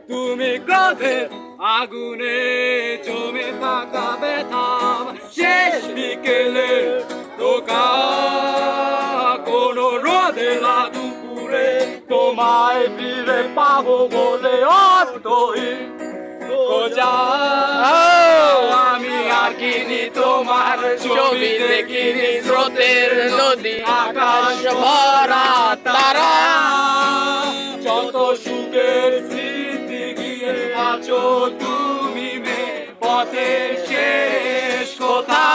তুমি ক্রোধের আগুনে জমে থাকা ব্যথা শেষ বিকেলে তোকা কোন রোদে দুপুরে তোমায় ফিরে পাবো বলে অন্তহীন খোঁজা আমি আঁকিনি তোমার ছবি দেখিনি স্রোতের নদী আকাশ ভরা তারা যত সুখের স্মৃতি গিয়ে আছো তুমি মে পথের শেষ কথা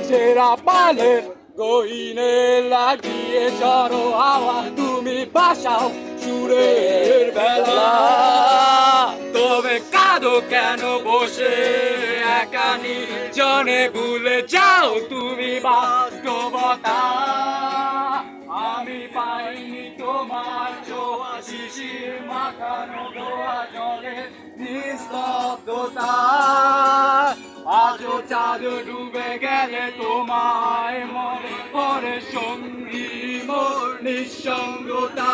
সেরা পালের গহিনে লাগিয়ে ঝড়ো হাওয়া তুমি বাসাও সুরের বেলা তবে কাঁদো কেন বসে একানি জনে ভুলে যাও তুমি বাস্তবতা আমি পাইনি তোমার ছোঁয়া শিশির মাখানো ধোয়া জলের নিস্তব্ধতা আজও চাঁদ ডুবে গেলে তোমায় মনে পড়ে সঙ্গী মোর নিঃসঙ্গতা